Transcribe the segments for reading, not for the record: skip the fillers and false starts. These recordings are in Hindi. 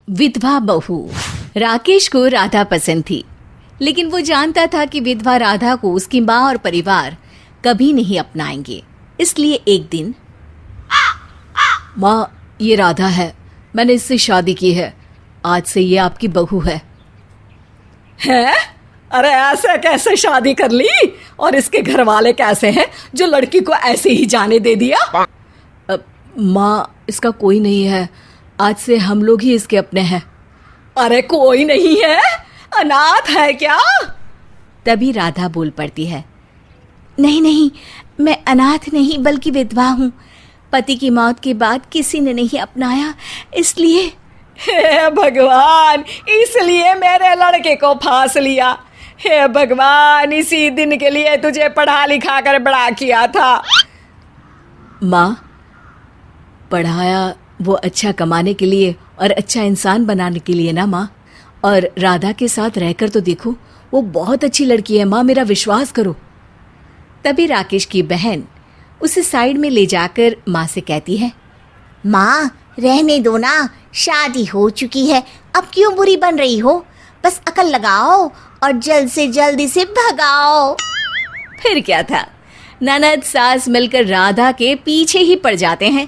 विधवा बहू। राकेश को राधा पसंद थी, लेकिन वो जानता था कि विधवा राधा को उसकी माँ और परिवार कभी नहीं अपनाएंगे। इसलिए एक दिन, माँ, ये राधा है, मैंने इससे शादी की है, आज से ये आपकी बहू है। हैं? अरे ऐसे कैसे शादी कर ली? और इसके घर वाले कैसे हैं जो लड़की को ऐसे ही जाने दे दिया? माँ, इसका कोई नहीं है, आज से हम लोग ही इसके अपने हैं। अरे कोई नहीं है? अनाथ है क्या? तभी राधा बोल पड़ती है, नहीं नहीं, मैं अनाथ नहीं बल्कि विधवा हूँ। पति की मौत के बाद किसी ने नहीं अपनाया, इसलिए। हे भगवान, इसलिए मेरे लड़के को फांस लिया। हे भगवान, इसी दिन के लिए तुझे पढ़ा लिखा कर बड़ा किया था। माँ, पढ़ाया वो अच्छा कमाने के लिए और अच्छा इंसान बनाने के लिए ना माँ। और राधा के साथ रहकर तो देखो, वो बहुत अच्छी लड़की है माँ, मेरा विश्वास करो। तभी राकेश की बहन उसे साइड में ले जाकर माँ से कहती है, माँ रहने दो ना, शादी हो चुकी है, अब क्यों बुरी बन रही हो? बस अकल लगाओ और जल्द से जल्द इसे भगाओ। फिर क्या था, ननद सास मिलकर राधा के पीछे ही पड़ जाते हैं।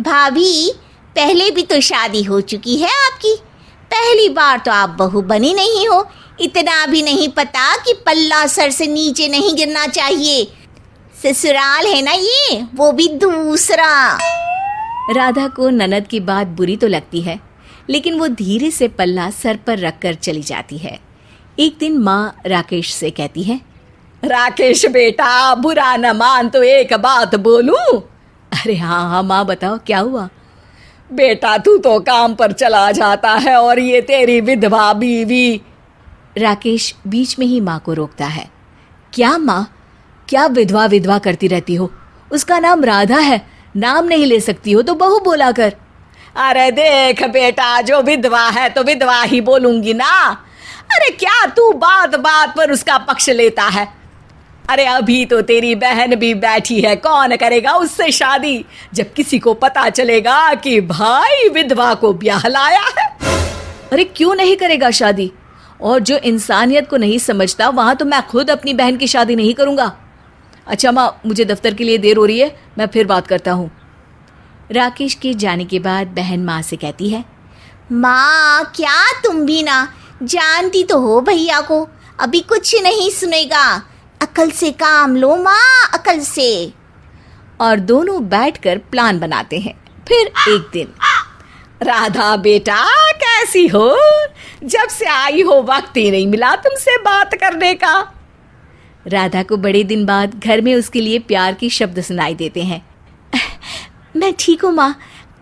भाभी, पहले भी तो शादी हो चुकी है आपकी, पहली बार तो आप बहू बनी नहीं हो। इतना भी नहीं पता कि पल्ला सर से नीचे नहीं गिरना चाहिए। ससुराल है ना ये, वो भी दूसरा। राधा को ननद की बात बुरी तो लगती है, लेकिन वो धीरे से पल्ला सर पर रखकर चली जाती है। एक दिन माँ राकेश से कहती है, राकेश बेटा, बुरा न मान तो एक बात बोलूं? अरे हाँ हाँ माँ, बताओ क्या हुआ? बेटा, तू तो काम पर चला जाता है और ये तेरी विधवा बीवी। राकेश बीच में ही माँ को रोकता है। क्या माँ, क्या विधवा विधवा करती रहती हो? उसका नाम राधा है, नाम नहीं ले सकती हो तो बहू बोला कर। अरे देख बेटा, जो विधवा है तो विधवा ही बोलूंगी ना। अरे क्या तू बात बात पर उसका पक्ष लेता है? अरे अभी तो तेरी बहन भी बैठी है, कौन करेगा उससे शादी जब किसी को पता चलेगा कि भाई विधवा को ब्याह लाया है? अरे क्यों नहीं करेगा शादी? और जो इंसानियत को नहीं समझता, वहां तो मैं खुद अपनी बहन की शादी नहीं करूंगा। अच्छा माँ, मुझे दफ्तर के लिए देर हो रही है, मैं फिर बात करता हूँ। राकेश के जाने के बाद बहन माँ से कहती है, माँ क्या तुम भी ना, जानती तो हो भैया को, अभी कुछ नहीं सुनेगा। अकल से काम लो माँ, अकल से। और दोनों बैठकर प्लान बनाते हैं। फिर एक दिन, राधा बेटा, कैसी हो? जब से आई हो वक्त ही नहीं मिला तुमसे बात करने का। राधा को बड़े दिन बाद घर में उसके लिए प्यार के शब्द सुनाई देते हैं। मैं ठीक हूँ माँ,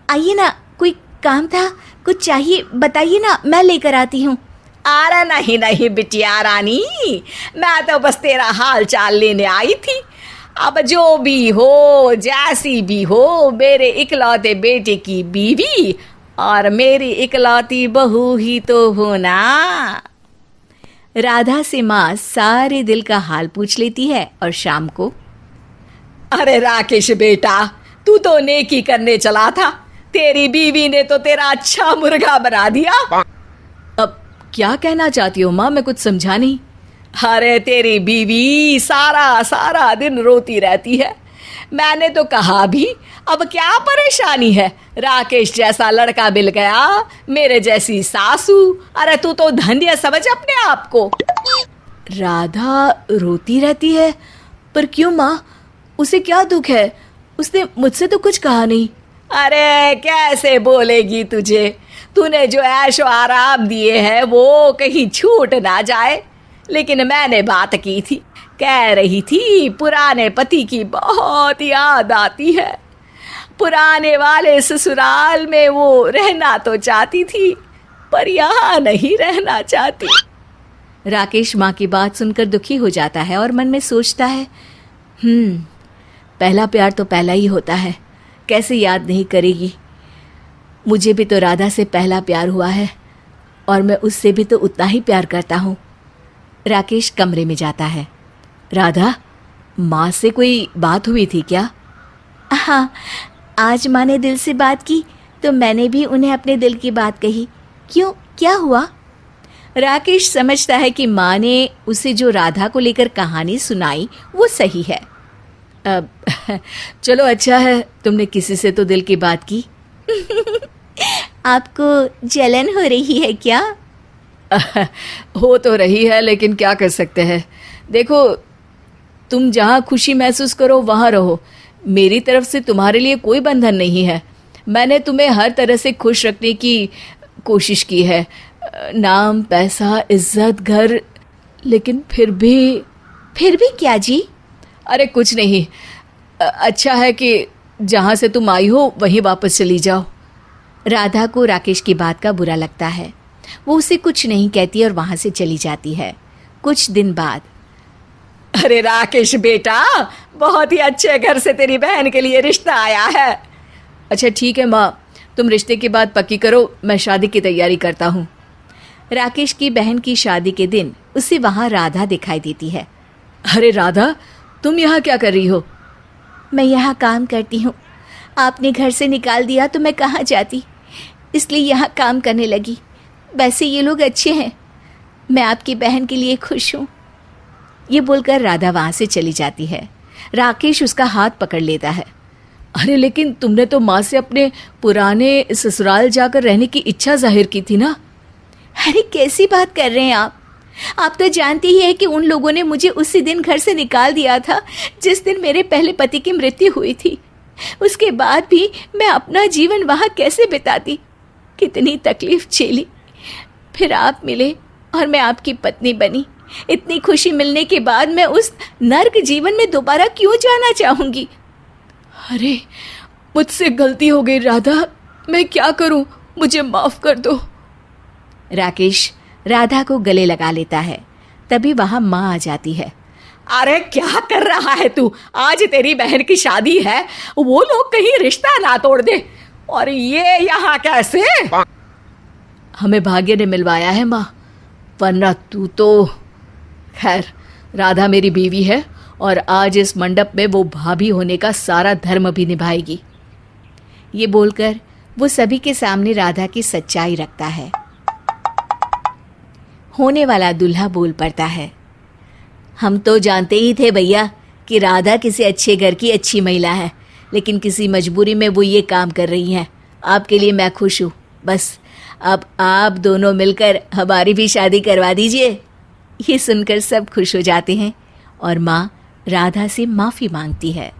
आइए ना, कोई काम था, कुछ चाहिए बताइए ना, मैं लेकर आती हूँ। अरे नहीं नहीं बिटिया रानी, मैं तो बस तेरा हाल चाल लेने आई थी। अब जो भी हो, जैसी भी हो, मेरे इकलौते बेटे की बीवी और मेरी इकलौती बहू ही तो हो ना। राधा से माँ सारे दिल का हाल पूछ लेती है और शाम को, अरे राकेश बेटा, तू तो नेकी करने चला था, तेरी बीवी ने तो तेरा अच्छा मुर्गा बना दिया। अब क्या कहना चाहती हो माँ, मैं कुछ समझा नहीं। अरे तेरी बीवी सारा सारा दिन रोती रहती है। मैंने तो कहा भी, अब क्या परेशानी है, राकेश जैसा लड़का मिल गया, मेरे जैसी सासू। अरे तू तो धन्य समझ अपने आप को। राधा रोती रहती है? पर क्यों माँ, उसे क्या दुख है? उसने मुझसे तो कुछ कहा नहीं। अरे कैसे बोलेगी तुझे? तूने जो ऐशो आराम दिए हैं वो कहीं छूट ना जाए। लेकिन मैंने बात की थी, कह रही थी पुराने पति की बहुत याद आती है। पुराने वाले ससुराल में वो रहना तो चाहती थी, पर यहाँ नहीं रहना चाहती। राकेश माँ की बात सुनकर दुखी हो जाता है और मन में सोचता है, पहला प्यार तो पहला ही होता है, कैसे याद नहीं करेगी। मुझे भी तो राधा से पहला प्यार हुआ है और मैं उससे भी तो उतना ही प्यार करता हूँ। राकेश कमरे में जाता है। राधा, माँ से कोई बात हुई थी क्या? हाँ, आज माँ ने दिल से बात की तो मैंने भी उन्हें अपने दिल की बात कही। क्यों, क्या हुआ? राकेश समझता है कि माँ ने उसे जो राधा को लेकर कहानी सुनाई वो सही है। अब चलो अच्छा है, तुमने किसी से तो दिल की बात की। आपको जलन हो रही है क्या? हो तो रही है, लेकिन क्या कर सकते हैं। देखो, तुम जहाँ खुशी महसूस करो वहाँ रहो। मेरी तरफ से तुम्हारे लिए कोई बंधन नहीं है। मैंने तुम्हें हर तरह से खुश रखने की कोशिश की है, नाम, पैसा, इज्जत, घर, लेकिन फिर भी क्या जी? अरे कुछ नहीं। अच्छा है कि जहाँ से तुम आई हो वहीं वापस चली जाओ। राधा को राकेश की बात का बुरा लगता है। वो उसे कुछ नहीं कहती और वहाँ से चली जाती है। कुछ दिन बाद, अरे राकेश बेटा, बहुत ही अच्छे घर से तेरी बहन के लिए रिश्ता आया है। अच्छा ठीक है माँ, तुम रिश्ते की बात पक्की करो, मैं शादी की तैयारी करता हूँ। राकेश की बहन की शादी के दिन उसे वहाँ राधा दिखाई देती है। अरे राधा, तुम यहाँ क्या कर रही हो? मैं यहाँ काम करती हूँ। आपने घर से निकाल दिया तो मैं कहाँ जाती, इसलिए यहाँ काम करने लगी। वैसे ये लोग अच्छे हैं, मैं आपकी बहन के लिए खुश हूँ। ये बोलकर राधा वहाँ से चली जाती है। राकेश उसका हाथ पकड़ लेता है। अरे लेकिन तुमने तो माँ से अपने पुराने ससुराल जाकर रहने की इच्छा जाहिर की थी ना। अरे कैसी बात कर रहे हैं आप? आप तो जानती ही है कि उन लोगों ने मुझे उसी दिन घर से निकाल दिया था जिस दिन मेरे पहले पति की मृत्यु हुई थी। उसके बाद भी मैं अपना जीवन वहाँ कैसे बिताती, कितनी तकलीफ झेली। फिर आप मिले और मैं आपकी पत्नी बनी। इतनी खुशी मिलने के बाद मैं उस नर्क जीवन में दोबारा क्यों जाना चाहूँगी? अरे मुझसे गलती हो गई राधा, मैं क्या करूँ, मुझे माफ़ कर दो। राकेश राधा को गले लगा लेता है। तभी वहाँ माँ आ जाती है। अरे क्या कर रहा है तू? आज तेरी बहन की शादी है, वो लोग कहीं रिश्ता ना तोड़ दे। और ये यहाँ कैसे? हमें भाग्य ने मिलवाया है माँ, वरना तू तो। खैर, राधा मेरी बीवी है और आज इस मंडप में वो भाभी होने का सारा धर्म भी निभाएगी। ये बोलकर वो सभी के सामने राधा की सच्चाई रखता है। होने वाला दूल्हा बोल पड़ता है। हम तो जानते ही थे भैया कि राधा किसी अच्छे घर की अच्छी महिला है, लेकिन किसी मजबूरी में वो ये काम कर रही हैं। आपके लिए मैं खुश हूँ। बस अब आप दोनों मिलकर हमारी भी शादी करवा दीजिए। ये सुनकर सब खुश हो जाते हैं और माँ राधा से माफ़ी मांगती है।